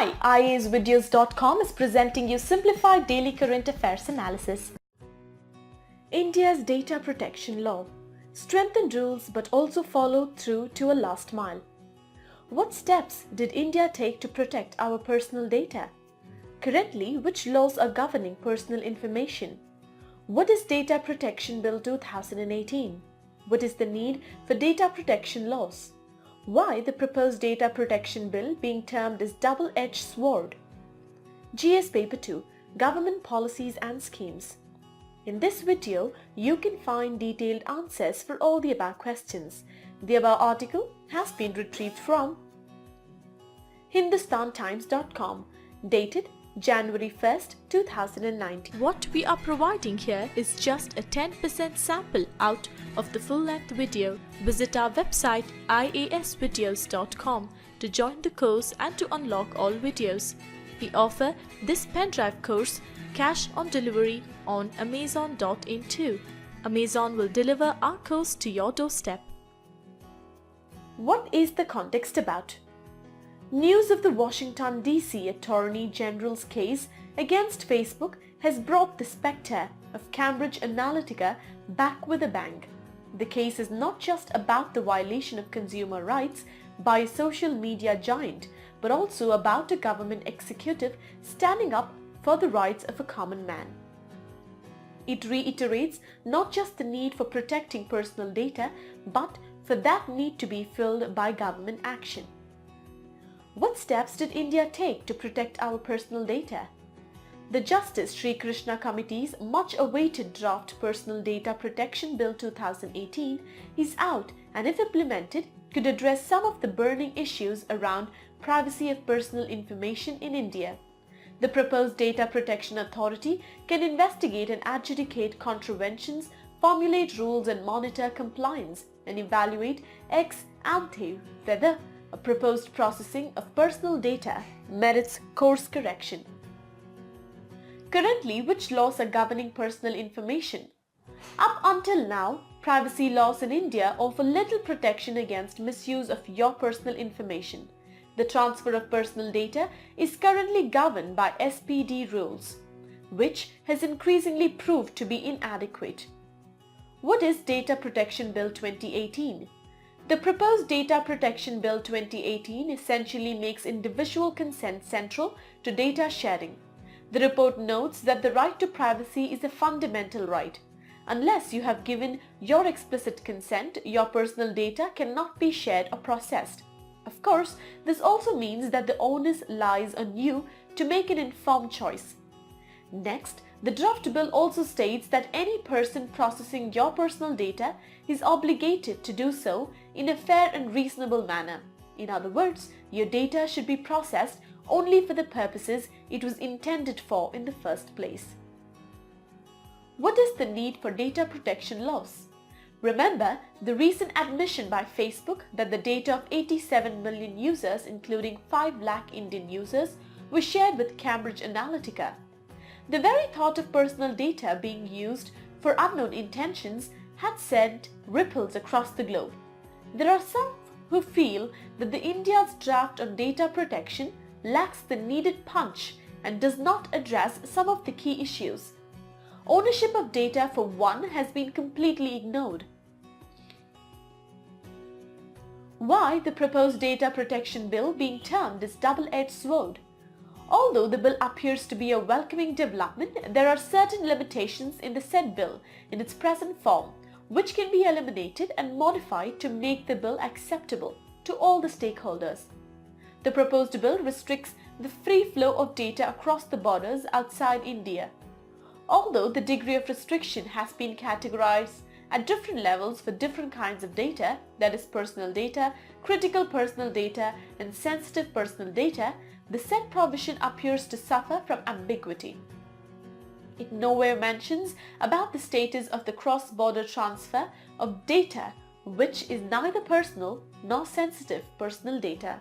Hi, IASvideos.com is presenting you simplified daily current affairs analysis. India's data protection law. Strengthened rules but also followed through to a last mile. What steps did India take to protect our personal data? Currently, which laws are governing personal information? What is Data Protection Bill 2018? What is the need for data protection laws? Why the proposed data protection bill being termed as double-edged sword? GS Paper 2, Government Policies and Schemes. In this video, you can find detailed answers for all the above questions. The above article has been retrieved from hindustantimes.com, dated January 1st, 2019. What we are providing here is just a 10% sample out of the full-length video. Visit our website iasvideos.com to join the course and to unlock all videos. We offer this pen drive course cash on delivery on Amazon.in too. Amazon will deliver our course to your doorstep. What is the context about? News of the Washington, D.C. Attorney General's case against Facebook has brought the spectre of Cambridge Analytica back with a bang. The case is not just about the violation of consumer rights by a social media giant, but also about a government executive standing up for the rights of a common man. It reiterates not just the need for protecting personal data, but for that need to be filled by government action. What steps did India take to protect our personal data? The Justice Srikrishna Committee's much-awaited draft Personal Data Protection Bill 2018 is out and if implemented could address some of the burning issues around privacy of personal information in India. The proposed Data Protection Authority can investigate and adjudicate contraventions, formulate rules and monitor compliance, and evaluate ex ante whether a proposed processing of personal data merits course correction. Currently, which laws are governing personal information? Up until now, privacy laws in India offer little protection against misuse of your personal information. The transfer of personal data is currently governed by SPD rules, which has increasingly proved to be inadequate. What is Data Protection Bill 2018? The proposed Data Protection Bill 2018 essentially makes individual consent central to data sharing. The report notes that the right to privacy is a fundamental right. Unless you have given your explicit consent, your personal data cannot be shared or processed. Of course, this also means that the onus lies on you to make an informed choice. Next, the draft bill also states that any person processing your personal data is obligated to do so in a fair and reasonable manner. In other words, your data should be processed only for the purposes it was intended for in the first place. What is the need for data protection laws? Remember the recent admission by Facebook that the data of 87 million users, including 5 lakh Indian users, was shared with Cambridge Analytica. The very thought of personal data being used for unknown intentions had sent ripples across the globe. There are some who feel that the India's draft on data protection lacks the needed punch and does not address some of the key issues. Ownership of data, for one, has been completely ignored. Why the proposed data protection bill being termed as double-edged sword? Although the bill appears to be a welcoming development, there are certain limitations in the said bill in its present form, which can be eliminated and modified to make the bill acceptable to all the stakeholders. The proposed bill restricts the free flow of data across the borders outside India. Although the degree of restriction has been categorized at different levels for different kinds of data, that is personal data, critical personal data, and sensitive personal data, the said provision appears to suffer from ambiguity. It nowhere mentions about the status of the cross-border transfer of data, which is neither personal nor sensitive personal data.